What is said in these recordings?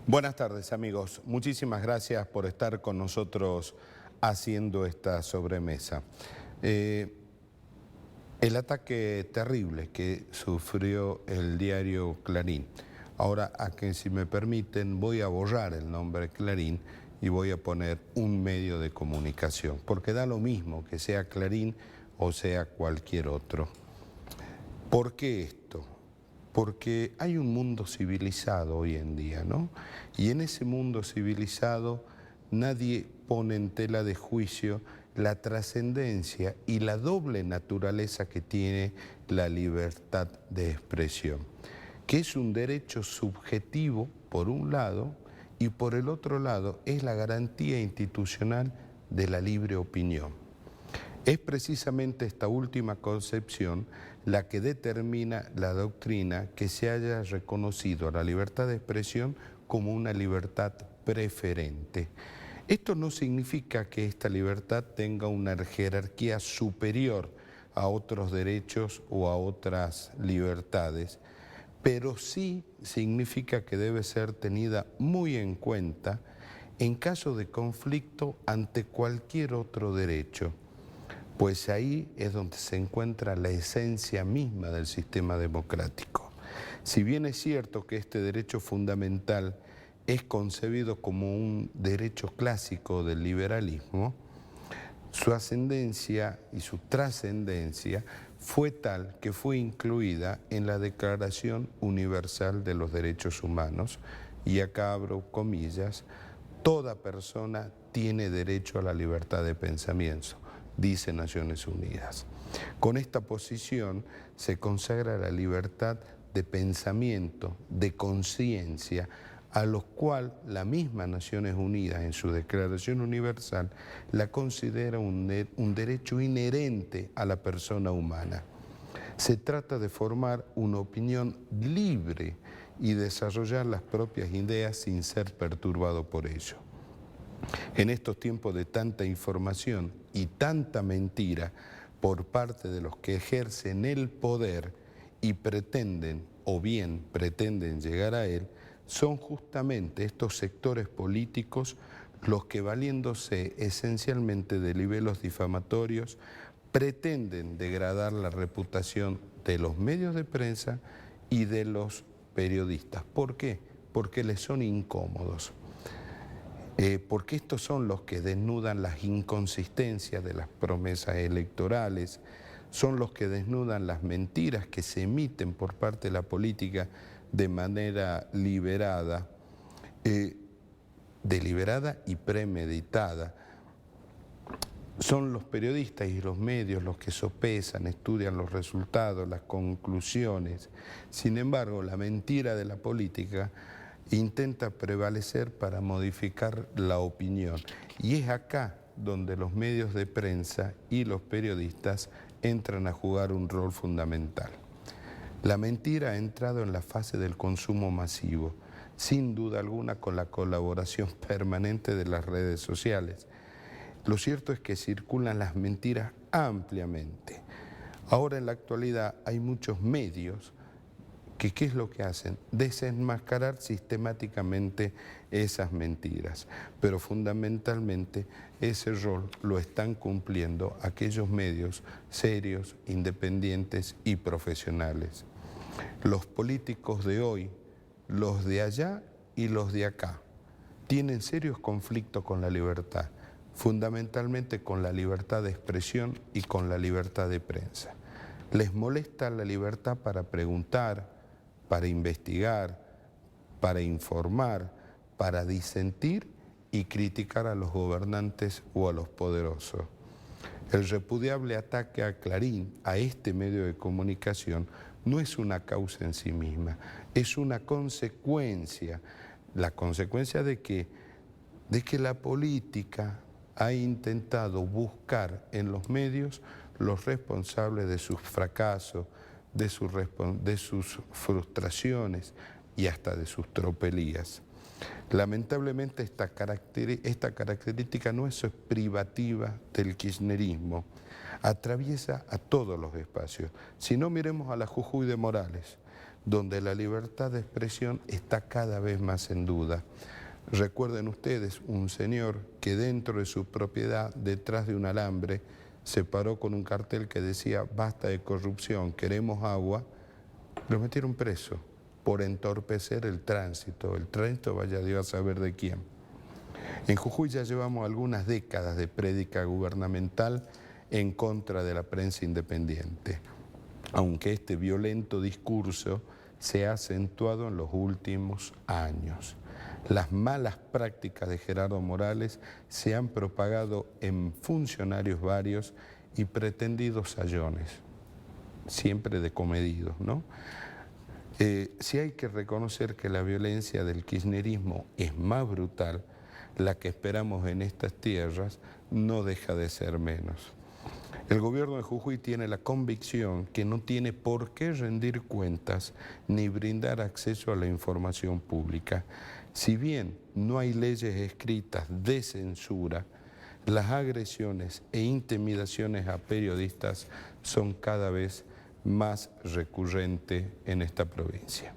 Buenas tardes, amigos. Muchísimas gracias por estar con nosotros haciendo esta sobremesa. El ataque terrible que sufrió el diario Clarín. Ahora, a que si me permiten, voy a borrar el nombre Clarín y voy a poner un medio de comunicación, porque da lo mismo que sea Clarín o sea cualquier otro. ¿Por qué esto? Porque hay un mundo civilizado hoy en día, ¿no? Y en ese mundo civilizado nadie pone en tela de juicio la trascendencia y la doble naturaleza que tiene la libertad de expresión, que es un derecho subjetivo por un lado y por el otro lado es la garantía institucional de la libre opinión. Es precisamente esta última concepción la que determina la doctrina que se haya reconocido a la libertad de expresión como una libertad preferente. Esto no significa que esta libertad tenga una jerarquía superior a otros derechos o a otras libertades, pero sí significa que debe ser tenida muy en cuenta en caso de conflicto ante cualquier otro derecho. Pues ahí es donde se encuentra la esencia misma del sistema democrático. Si bien es cierto que este derecho fundamental es concebido como un derecho clásico del liberalismo, su ascendencia y su trascendencia fue tal que fue incluida en la Declaración Universal de los Derechos Humanos, y acá abro comillas, toda persona tiene derecho a la libertad de pensamiento, dice Naciones Unidas. Con esta posición se consagra la libertad de pensamiento, de conciencia, a lo cual la misma Naciones Unidas en su Declaración Universal la considera un derecho inherente a la persona humana. Se trata de formar una opinión libre y desarrollar las propias ideas sin ser perturbado por ello. En estos tiempos de tanta información y tanta mentira por parte de los que ejercen el poder y pretenden, o bien pretenden llegar a él, son justamente estos sectores políticos los que, valiéndose esencialmente de libelos difamatorios, pretenden degradar la reputación de los medios de prensa y de los periodistas. ¿Por qué? Porque les son incómodos. Porque estos son los que desnudan las inconsistencias de las promesas electorales, son los que desnudan las mentiras que se emiten por parte de la política de manera deliberada y premeditada. Son los periodistas y los medios los que sopesan, estudian los resultados, las conclusiones. Sin embargo, la mentira de la política intenta prevalecer para modificar la opinión. Y es acá donde los medios de prensa y los periodistas entran a jugar un rol fundamental. La mentira ha entrado en la fase del consumo masivo, sin duda alguna con la colaboración permanente de las redes sociales. Lo cierto es que circulan las mentiras ampliamente. Ahora en la actualidad hay muchos medios que ¿qué es lo que hacen? Desenmascarar sistemáticamente esas mentiras. Pero fundamentalmente ese rol lo están cumpliendo aquellos medios serios, independientes y profesionales. Los políticos de hoy, los de allá y los de acá, tienen serios conflictos con la libertad, fundamentalmente con la libertad de expresión y con la libertad de prensa. Les molesta la libertad para preguntar, para investigar, para informar, para disentir y criticar a los gobernantes o a los poderosos. El repudiable ataque a Clarín, a este medio de comunicación, no es una causa en sí misma, es una consecuencia, la consecuencia de que la política ha intentado buscar en los medios los responsables de sus fracasos, de sus frustraciones y hasta de sus tropelías. Lamentablemente esta característica no es privativa del kirchnerismo, atraviesa a todos los espacios. Si no, miremos a la Jujuy de Morales, donde la libertad de expresión está cada vez más en duda. Recuerden ustedes un señor que dentro de su propiedad, detrás de un alambre, se paró con un cartel que decía basta de corrupción, queremos agua. Lo metieron preso por entorpecer el tránsito vaya Dios a saber de quién. En Jujuy ya llevamos algunas décadas de prédica gubernamental en contra de la prensa independiente, aunque este violento discurso se ha acentuado en los últimos años. Las malas prácticas de Gerardo Morales se han propagado en funcionarios varios y pretendidos sayones, siempre decomedidos, ¿no? Sí hay que reconocer que la violencia del kirchnerismo es más brutal, la que esperamos en estas tierras no deja de ser menos. El gobierno de Jujuy tiene la convicción que no tiene por qué rendir cuentas ni brindar acceso a la información pública. Si bien no hay leyes escritas de censura, las agresiones e intimidaciones a periodistas son cada vez más recurrentes en esta provincia.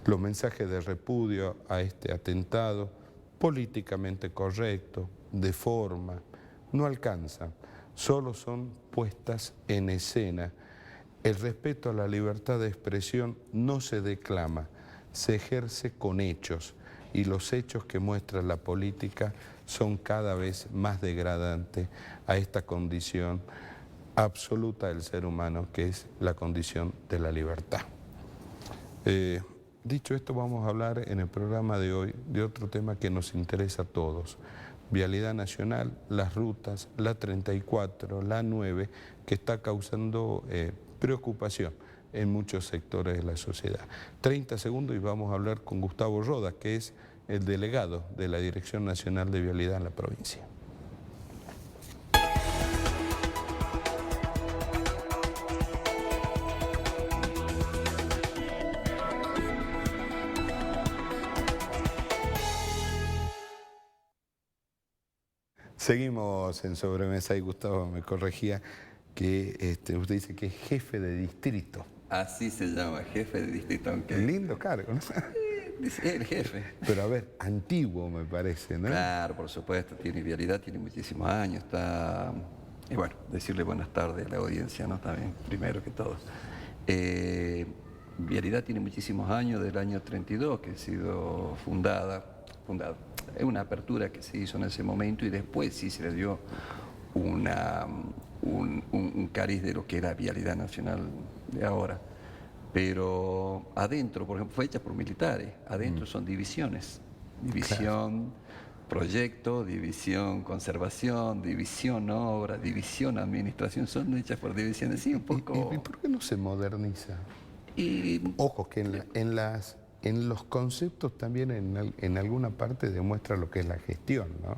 Los mensajes de repudio a este atentado, políticamente correcto, de forma, no alcanzan, solo son puestas en escena. El respeto a la libertad de expresión no se declama, se ejerce con hechos, y los hechos que muestra la política son cada vez más degradantes a esta condición absoluta del ser humano, que es la condición de la libertad. Dicho esto, vamos a hablar en el programa de hoy de otro tema que nos interesa a todos. Vialidad nacional, las rutas, la 34, la 9, que está causando preocupación en muchos sectores de la sociedad. 30 segundos y vamos a hablar con Gustavo Roda, que es el delegado de la Dirección Nacional de Vialidad en la provincia. Seguimos en Sobremesa y Gustavo me corregía que usted dice que es jefe de distrito. Así se llama, jefe de distrito. Aunque... Lindo cargo, ¿no? Dice el jefe. Pero a ver, antiguo me parece, ¿no? Claro, por supuesto, tiene Vialidad, tiene muchísimos años, está... Y bueno, decirle buenas tardes a la audiencia, ¿no? También, primero que todo. Vialidad tiene muchísimos años, del año 32, que ha sido fundada. Es una apertura que se hizo en ese momento y después sí se le dio un cariz de lo que era Vialidad Nacional de ahora. Pero adentro, por ejemplo, fue hecha por militares, adentro son divisiones. División proyecto, división conservación, división obra, división administración, son hechas por divisiones. Sí, un poco... ¿Y por qué no se moderniza? Ojo, que en los conceptos también en alguna parte demuestra lo que es la gestión, ¿no?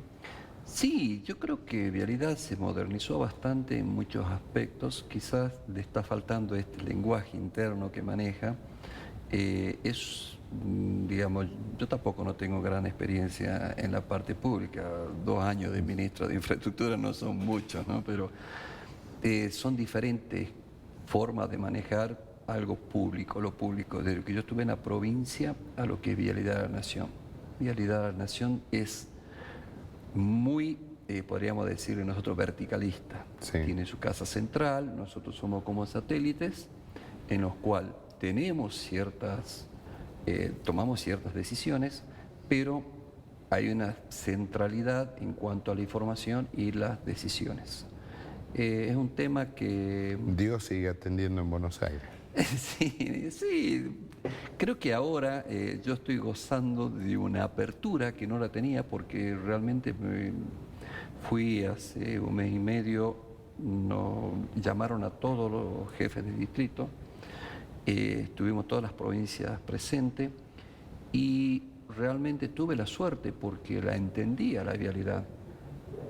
Sí, yo creo que Vialidad se modernizó bastante en muchos aspectos, quizás le está faltando este lenguaje interno que maneja. Digamos, yo tampoco no tengo gran experiencia en la parte pública, 2 años de ministro de Infraestructura no son muchos, ¿no? Pero son diferentes formas de manejar algo público, lo público, desde lo que yo estuve en la provincia a lo que es Vialidad de la Nación. Vialidad de la Nación es muy, podríamos decirle nosotros, verticalista. Sí. Tiene su casa central, nosotros somos como satélites, en los cuales tenemos tomamos ciertas decisiones, pero hay una centralidad en cuanto a la información y las decisiones. Es un tema que... Dios sigue atendiendo en Buenos Aires. Sí, creo que ahora yo estoy gozando de una apertura que no la tenía porque realmente fui hace 1 mes y medio, llamaron a todos los jefes de distrito, estuvimos todas las provincias presentes y realmente tuve la suerte porque la entendía la vialidad,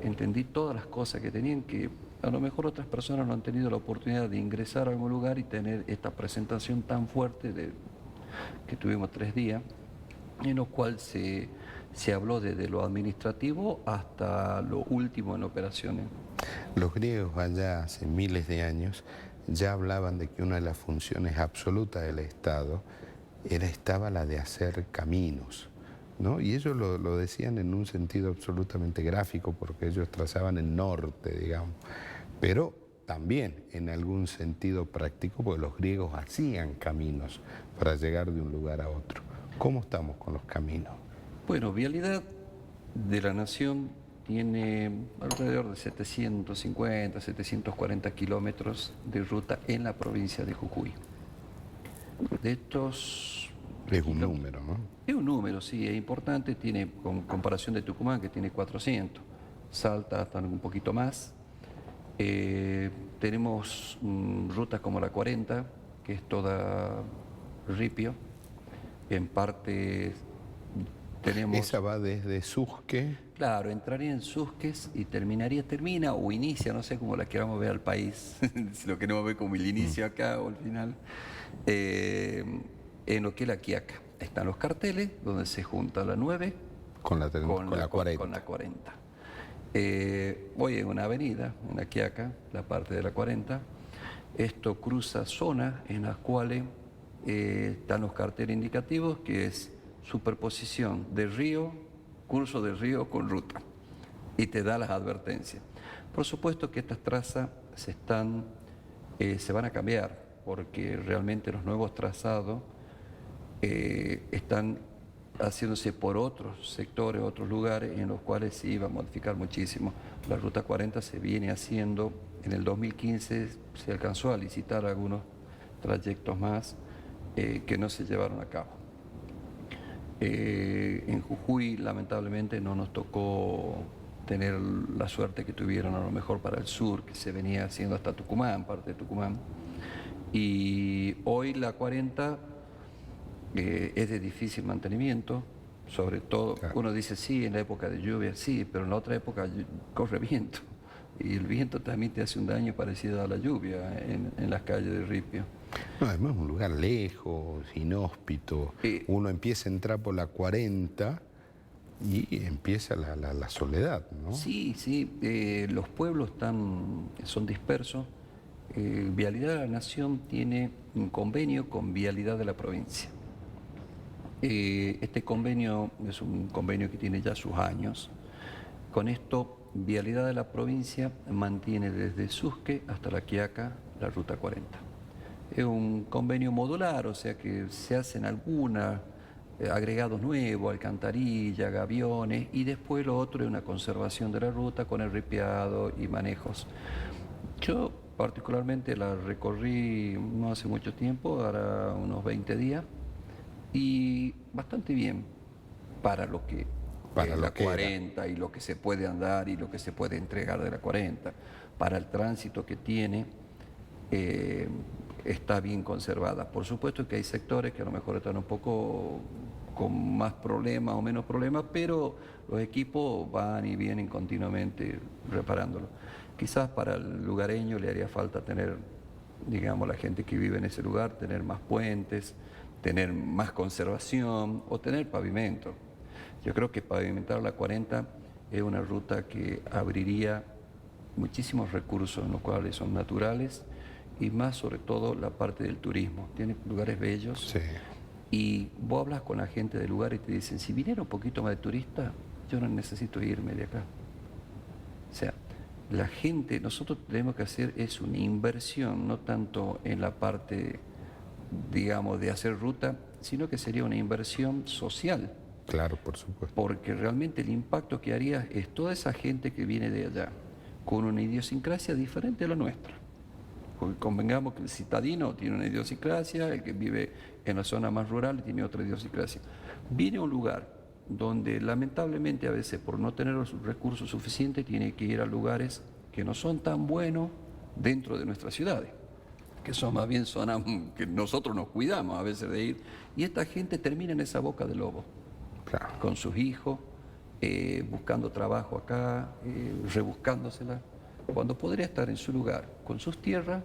entendí todas las cosas que tenían que... A lo mejor otras personas no han tenido la oportunidad de ingresar a algún lugar y tener esta presentación tan fuerte que tuvimos 3 días, en lo cual se habló desde lo administrativo hasta lo último en operaciones. Los griegos allá hace miles de años ya hablaban de que una de las funciones absolutas del Estado estaba la de hacer caminos, ¿no? Y ellos lo decían en un sentido absolutamente gráfico, porque ellos trazaban el norte, digamos, pero también en algún sentido práctico, porque los griegos hacían caminos para llegar de un lugar a otro. ¿Cómo estamos con los caminos? Bueno, Vialidad de la Nación tiene alrededor de 750, 740 kilómetros de ruta en la provincia de Jujuy. De estos... Es un número, ¿no? Es un número, sí, es importante, tiene con comparación de Tucumán, que tiene 400, Salta hasta un poquito más. Tenemos rutas como la 40, que es toda ripio, en parte tenemos... Esa va desde Susque. Claro, entraría en Susques y termina o inicia, no sé cómo la queramos ver al país, si lo queremos ver como el inicio acá o el final, en lo que es la Quiaca. Están los carteles donde se junta la 9 con la 40. Con la 40. Voy en una avenida, en la Quiaca, la parte de la 40. Esto cruza zonas en las cuales están los carteles indicativos, que es superposición de río, curso del río con ruta, y te da las advertencias. Por supuesto que estas trazas se van a cambiar, porque realmente los nuevos trazados están haciéndose por otros sectores, otros lugares en los cuales se iba a modificar muchísimo. La Ruta 40 se viene haciendo, en el 2015 se alcanzó a licitar algunos trayectos más que no se llevaron a cabo. En Jujuy lamentablemente no nos tocó tener la suerte que tuvieron a lo mejor para el sur, que se venía haciendo hasta Tucumán, parte de Tucumán. Y hoy la 40 es de difícil mantenimiento, sobre todo, claro. Uno dice sí, en la época de lluvia, sí, pero en la otra época corre viento. Y el viento también te hace un daño parecido a la lluvia en las calles de Ripio. No, además es un lugar lejos, inhóspito. Uno empieza a entrar por la 40 y empieza la soledad, ¿no? Sí, sí, los pueblos son dispersos. Vialidad de la Nación tiene un convenio con Vialidad de la provincia. Este convenio es un convenio que tiene ya sus años. Con esto, Vialidad de la provincia mantiene desde Susque hasta La Quiaca la Ruta 40. Es un convenio modular, o sea que se hacen algunos agregados nuevos, alcantarilla, gaviones, y después lo otro es una conservación de la ruta con el ripiado y manejos. Yo particularmente la recorrí no hace mucho tiempo, ahora unos 20 días, y bastante bien para lo que para la 40 y lo que se puede andar y lo que se puede entregar de la 40. Para el tránsito que tiene, está bien conservada. Por supuesto que hay sectores que a lo mejor están un poco con más problemas o menos problemas, pero los equipos van y vienen continuamente reparándolo. Quizás para el lugareño le haría falta tener, digamos, la gente que vive en ese lugar, tener más puentes, tener más conservación o tener pavimento. Yo creo que pavimentar la 40 es una ruta que abriría muchísimos recursos, en los cuales son naturales, y más sobre todo la parte del turismo. Tiene lugares bellos. Sí. Y vos hablas con la gente del lugar y te dicen, si viniera un poquito más de turista, yo no necesito irme de acá. O sea, la gente, nosotros tenemos que hacer es una inversión, no tanto en la parte, digamos, de hacer ruta, sino que sería una inversión social. Claro, por supuesto. Porque realmente el impacto que haría es toda esa gente que viene de allá, con una idiosincrasia diferente a la nuestra. Porque convengamos que el citadino tiene una idiosincrasia, el que vive en la zona más rural tiene otra idiosincrasia. Viene a un lugar donde lamentablemente a veces por no tener los recursos suficientes tiene que ir a lugares que no son tan buenos dentro de nuestras ciudades, que son más bien zonas que nosotros nos cuidamos a veces de ir, y esta gente termina en esa boca de lobo. Claro. Con sus hijos, buscando trabajo acá, rebuscándosela, cuando podría estar en su lugar, con sus tierras,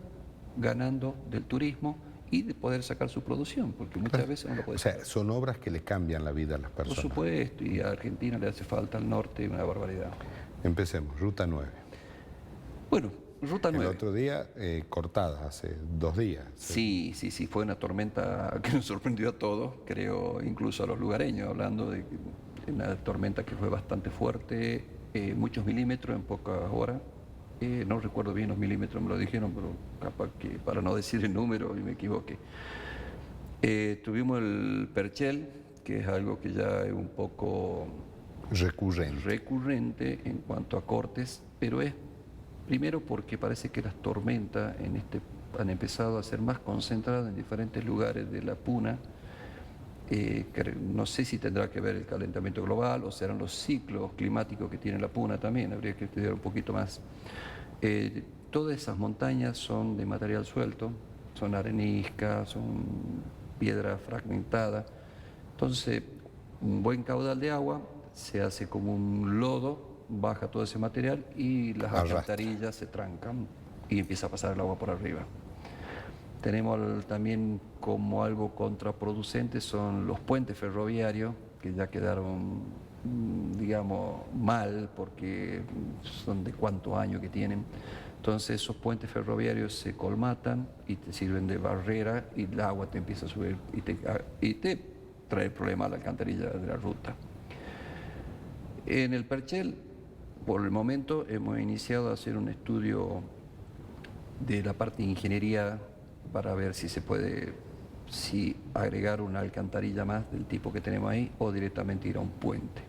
ganando del turismo y de poder sacar su producción, porque muchas veces no lo puede sacar. O sea, son obras que le cambian la vida a las personas. Por supuesto, y a Argentina le hace falta al norte una barbaridad. Empecemos, Ruta 9. Bueno, Ruta El 9. otro día cortada, hace 2 días. Sí, fue una tormenta que nos sorprendió a todos, creo, incluso a los lugareños, hablando de una tormenta que fue bastante fuerte, muchos milímetros en pocas horas. No recuerdo bien los milímetros, me lo dijeron, pero capaz que para no decir el número y me equivoqué. Tuvimos el perchel, que es algo que ya es un poco recurrente en cuanto a cortes, pero es primero porque parece que las tormentas han empezado a ser más concentradas en diferentes lugares de la Puna. No sé si tendrá que ver el calentamiento global o serán los ciclos climáticos que tiene la Puna también, habría que estudiar un poquito más. Todas esas montañas son de material suelto, son areniscas, son piedra fragmentada. Entonces, un buen caudal de agua se hace como un lodo, baja todo ese material y las alcantarillas se trancan y empieza a pasar el agua por arriba. Tenemos también como algo contraproducente son los puentes ferroviarios, que ya quedaron, digamos, mal porque son de cuántos años que tienen. Entonces esos puentes ferroviarios se colmatan y te sirven de barrera y el agua te empieza a subir y te trae problemas a la alcantarilla de la ruta. En el Perchel, por el momento, hemos iniciado a hacer un estudio de la parte de ingeniería para ver si se puede agregar una alcantarilla más del tipo que tenemos ahí o directamente ir a un puente.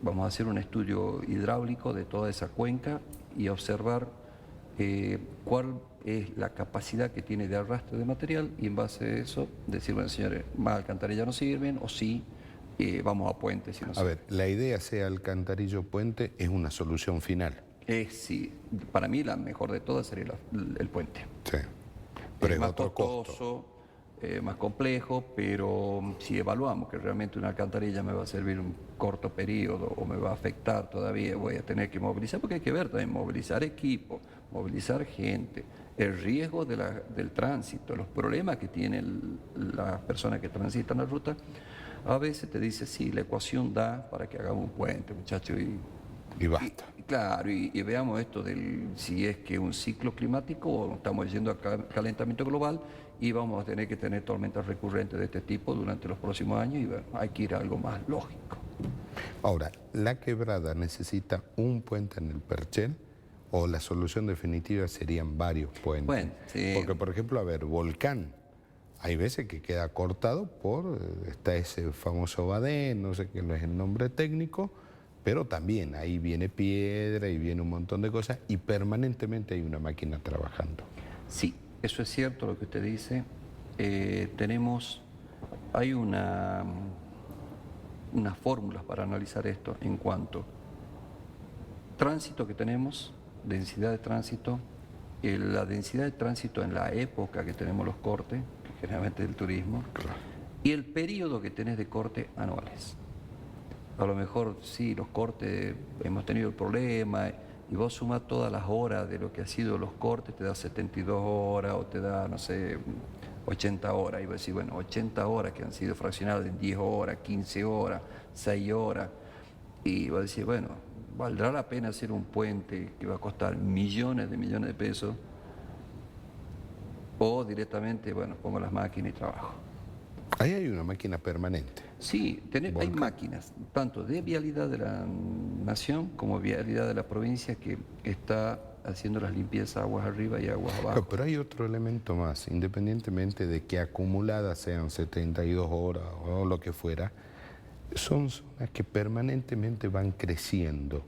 Vamos a hacer un estudio hidráulico de toda esa cuenca y observar cuál es la capacidad que tiene de arrastre de material y en base a eso decir, bueno, señores, más alcantarillas no sirven o sí, vamos a puentes. Si no a ver, la idea sea alcantarillo puente es una solución final. Sí, para mí la mejor de todas sería el puente. Sí, pero es más otro costoso, más complejo, pero si evaluamos que realmente una alcantarilla me va a servir un corto periodo o me va a afectar todavía, voy a tener que movilizar, porque hay que ver también, movilizar equipo, movilizar gente, el riesgo del tránsito, los problemas que tienen las personas que transitan la ruta. A veces te dice, sí, la ecuación da para que hagamos un puente, muchachos, y basta. Claro, y veamos esto si es que un ciclo climático o estamos yendo a calentamiento global y vamos a tener que tener tormentas recurrentes de este tipo durante los próximos años y bueno, hay que ir a algo más lógico. Ahora, ¿la quebrada necesita un puente en el Perchel o la solución definitiva serían varios puentes? Bueno, sí. Porque, por ejemplo, a ver, Volcán, hay veces que queda cortado está ese famoso badén, no sé qué es el nombre técnico, pero también ahí viene piedra y viene un montón de cosas y permanentemente hay una máquina trabajando. Sí, eso es cierto lo que usted dice. Hay unas fórmulas para analizar esto en cuanto tránsito que tenemos, densidad de tránsito, la densidad de tránsito en la época que tenemos los cortes, generalmente del turismo, Claro. y el periodo que tenés de corte anuales. A lo mejor sí, los cortes, hemos tenido el problema y vos sumas todas las horas de lo que ha sido los cortes, te da 72 horas o te da, no sé, 80 horas. Y vos decís, bueno, 80 horas que han sido fraccionadas en 10 horas, 15 horas, 6 horas. Y vos decís, bueno, ¿valdrá la pena hacer un puente que va a costar millones de pesos? O directamente, bueno, pongo las máquinas y trabajo. Ahí hay una máquina permanente. Sí, hay máquinas, tanto de vialidad de la nación como vialidad de la provincia que está haciendo las limpiezas aguas arriba y aguas abajo. Pero hay otro elemento más, independientemente de que acumuladas sean 72 horas o lo que fuera, son zonas que permanentemente van creciendo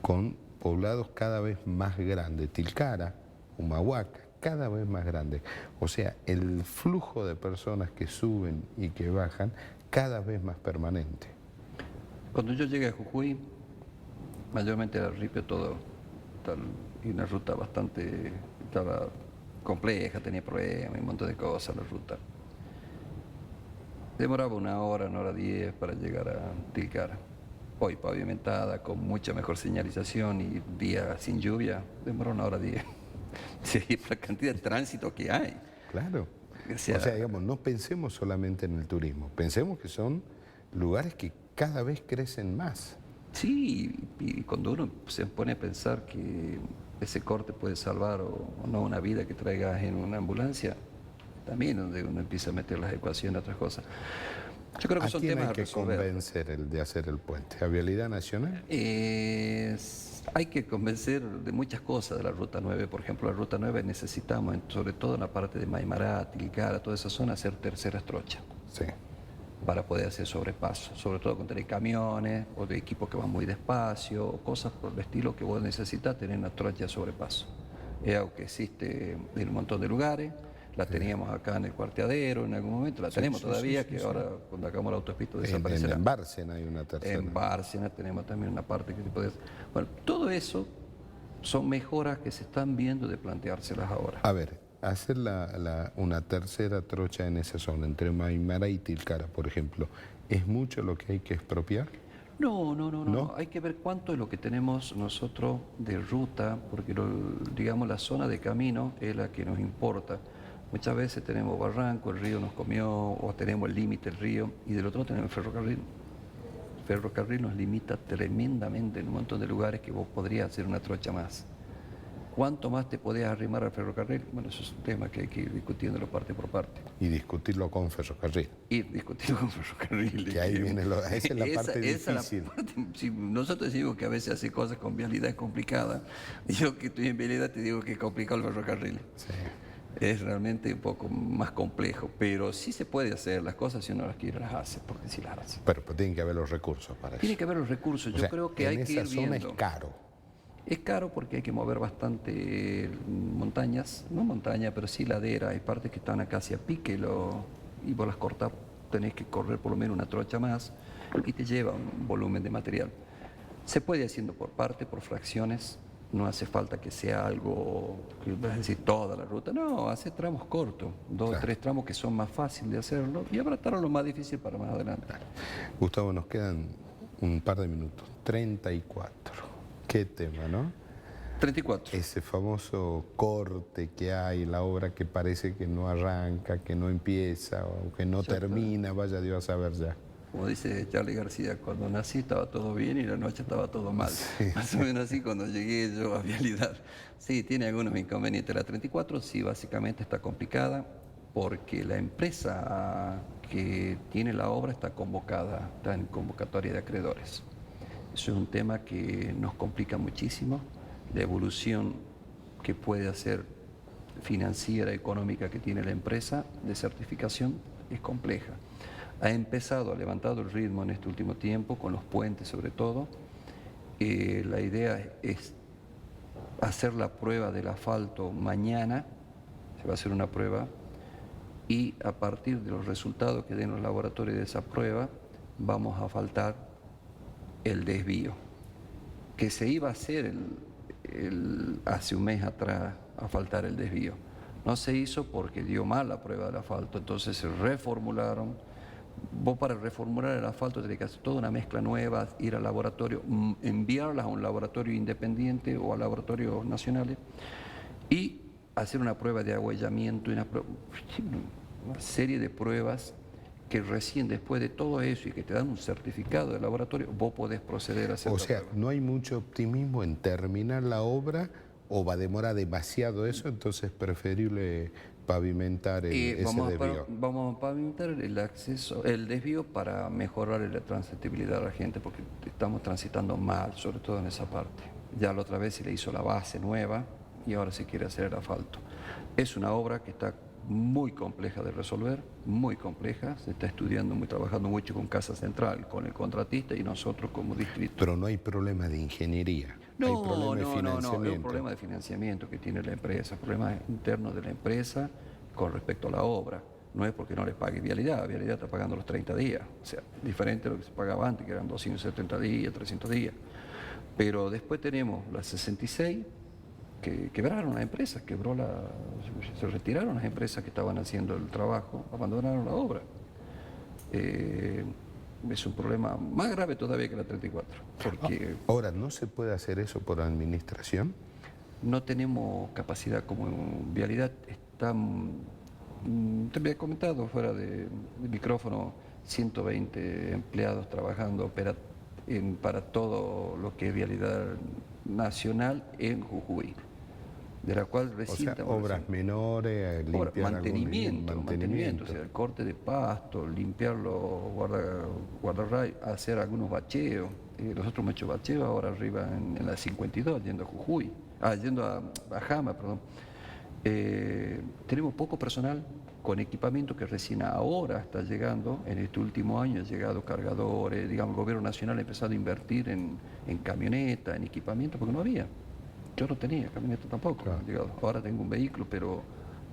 con poblados cada vez más grandes, Tilcara, Humahuaca, cada vez más grandes. O sea, el flujo de personas que suben y que bajan cada vez más permanente. Cuando yo llegué a Jujuy, mayormente era ripio todo, y una ruta estaba compleja, tenía problemas, un montón de cosas la ruta. Demoraba 1 hora, 1 hora 10 para llegar a Tilcara. Hoy pavimentada, con mucha mejor señalización y día sin lluvia, demora 1 hora 10. Sí, la cantidad de tránsito que hay. Claro. O sea, digamos, no pensemos solamente en el turismo, pensemos que son lugares que cada vez crecen más. Sí, y cuando uno se pone a pensar que ese corte puede salvar o no una vida que traigas en una ambulancia, también donde uno empieza a meter las ecuaciones, otras cosas. Yo creo que ¿A son quién temas hay a que resolver. convencer el de hacer el puente? ¿A Vialidad Nacional? Hay que convencer de muchas cosas de la Ruta 9. Por ejemplo, la Ruta 9 necesitamos, sobre todo en la parte de Maimará, Tilcara, toda esa zona, hacer terceras trochas Sí. para poder hacer sobrepaso, sobre todo cuando hay camiones o de equipos que van muy despacio o cosas por el estilo que vos necesitas tener una trocha de sobrepaso. Es algo que existe en un montón de lugares, la teníamos acá en el Cuarteadero en algún momento, la tenemos todavía, que ahora cuando hagamos la autopista desaparecerá. En Bárcena hay una tercera. En Bárcena tenemos también una parte que se puede hacer. Bueno, todo eso son mejoras que se están viendo de planteárselas ahora. A ver, hacer una tercera trocha en esa zona, entre Maimara y Tilcara, por ejemplo, ¿es mucho lo que hay que expropiar? No. Hay que ver cuánto es lo que tenemos nosotros de ruta, porque digamos la zona de camino es la que nos importa. Muchas veces tenemos barranco, el río nos comió, o tenemos el límite del río, y del otro tenemos el ferrocarril. El ferrocarril nos limita tremendamente en un montón de lugares que vos podrías hacer una trocha más. ¿Cuánto más te podías arrimar al ferrocarril? Bueno, eso es un tema que hay que ir discutiéndolo parte por parte. Y discutirlo con Ferrocarril. Y discutirlo con ferrocarril. Que ahí viene esa es la parte difícil. Si nosotros decimos que a veces hacer cosas con vialidad es complicada. Yo que estoy en vialidad te digo que es complicado el ferrocarril. Sí. Es realmente un poco más complejo, pero sí se puede hacer las cosas si uno las quiere, las hace, porque sí las hace. Pero tienen que haber los recursos para eso. Tiene que haber los recursos, yo creo que hay que ir en esa zona viendo. es caro. Es caro porque hay que mover bastante montañas, no montaña, pero sí ladera. Hay partes que están acá hacia pique y vos las cortás, tenés que correr por lo menos una trocha más y te lleva un volumen de material. Se puede haciendo por parte, por fracciones, no hace falta que sea algo, que vas a decir toda la ruta, no, hace tramos cortos, 2 o 3 tramos que son más fáciles de hacerlo y habrá lo más difícil para más adelante. Gustavo, nos quedan un par de minutos. 34. Qué tema, ¿no? 34. Ese famoso corte que hay, la obra que parece que no arranca, que no empieza o que no termina, vaya Dios a saber ya. Como dice Charly García, cuando nací estaba todo bien y la noche estaba todo mal. Sí. Más o menos así cuando llegué yo a Vialidad. Sí, tiene algunos inconvenientes. La 34 sí, básicamente está complicada porque la empresa que tiene la obra está convocada, está en convocatoria de acreedores. Eso es un tema que nos complica muchísimo. La evolución que puede hacer financiera, económica que tiene la empresa de certificación es compleja. Ha empezado, ha levantado el ritmo en este último tiempo, con los puentes sobre todo. La idea es hacer la prueba del asfalto mañana, se va a hacer una prueba, y a partir de los resultados que den los laboratorios de esa prueba, vamos a asfaltar el desvío, que se iba a hacer hace un mes atrás, asfaltar el desvío. No se hizo porque dio mal la prueba del asfalto, entonces se reformularon. Vos para reformular el asfalto tenés que hacer toda una mezcla nueva, ir al laboratorio, enviarlas a un laboratorio independiente o a laboratorios nacionales y hacer una prueba de agüellamiento, una serie de pruebas que recién después de todo eso y que te dan un certificado de laboratorio, vos podés proceder a hacer. O sea, no hay mucho optimismo en terminar la obra o va a demorar demasiado eso, entonces es preferible pavimentar ese desvío. Vamos a pavimentar el desvío para mejorar la transitabilidad de la gente, porque estamos transitando mal, sobre todo en esa parte. Ya la otra vez se le hizo la base nueva y ahora se quiere hacer el asfalto. Es una obra que está muy compleja de resolver, muy compleja, se está estudiando, trabajando mucho con Casa Central, con el contratista y nosotros como distrito. Pero no hay problema de ingeniería. No, hay problema de financiamiento. es un problema de financiamiento que tiene la empresa, problemas internos de la empresa con respecto a la obra. No es porque no les pague Vialidad está pagando los 30 días, o sea, diferente a lo que se pagaba antes, que eran 270 días, 300 días. Pero después tenemos la 66, que quebraron las empresas, se retiraron las empresas que estaban haciendo el trabajo, abandonaron la obra. Es un problema más grave todavía que la 34. Porque ahora, ¿no se puede hacer eso por administración? No tenemos capacidad como Vialidad. Te había comentado fuera de micrófono, 120 empleados trabajando para todo lo que es vialidad nacional en Jujuy, de la cual recién... O sea, obras menores, limpiar mantenimiento, o sea, el corte de pasto, limpiar los guardarrayos, hacer algunos bacheos. Nosotros hemos hecho bacheos ahora arriba en la 52, yendo a Jujuy, yendo a Jama, perdón. Tenemos poco personal con equipamiento que recién ahora está llegando. En este último año han llegado cargadores, digamos, el gobierno nacional ha empezado a invertir en camionetas, en equipamiento, porque no había. Yo no tenía camioneta tampoco. Claro. Ahora tengo un vehículo, pero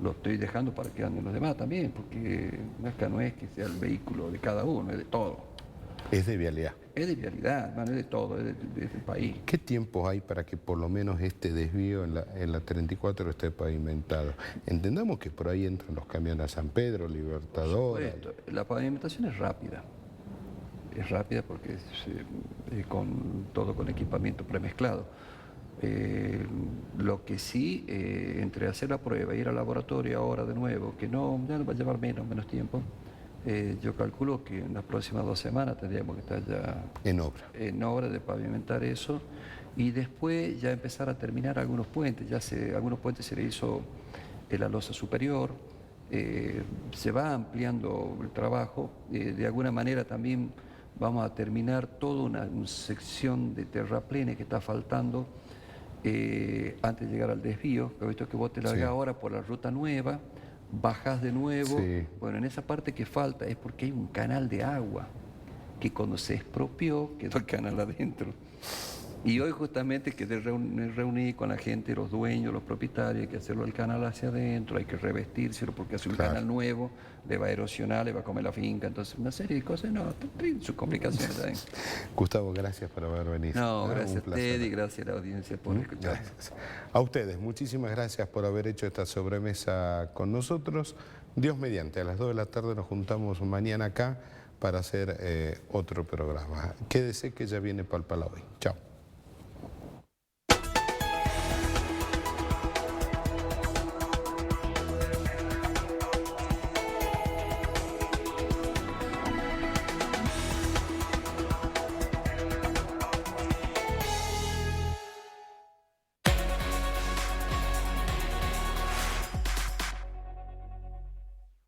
lo estoy dejando para que anden los demás también, porque no es que sea el vehículo de cada uno, es de todo. Es de vialidad. Es de vialidad, es de todo, es del país. ¿Qué tiempos hay para que por lo menos este desvío en la 34 esté pavimentado? Entendamos que por ahí entran los camiones a San Pedro, Libertador. La pavimentación es rápida. Es rápida porque todo con equipamiento premezclado. Lo que sí, entre hacer la prueba e ir al laboratorio ahora de nuevo, que ya nos va a llevar menos tiempo, yo calculo que en las próximas 2 semanas tendríamos que estar ya en obra de pavimentar eso, y después ya empezar a terminar algunos puentes. Algunos puentes se le hizo la losa superior, se va ampliando el trabajo, de alguna manera también vamos a terminar toda una sección de terraplene que está faltando antes de llegar al desvío, pero esto que vos te largás ahora por la ruta nueva, bajás de nuevo. Bueno, en esa parte que falta es porque hay un canal de agua que cuando se expropió quedó el canal adentro. Y hoy justamente que me reuní con la gente, los dueños, los propietarios, hay que hacerlo el canal hacia adentro, hay que revestírselo porque hace un canal nuevo, le va a erosionar, le va a comer la finca, entonces una serie de cosas, sus complicaciones también. Gustavo, gracias por haber venido. No, gracias a usted y gracias a la audiencia por escuchar. A ustedes, muchísimas gracias por haber hecho esta sobremesa con nosotros. Dios mediante, a las 2 de la tarde nos juntamos mañana acá para hacer otro programa. Quédese que ya viene Palpala hoy. Chao.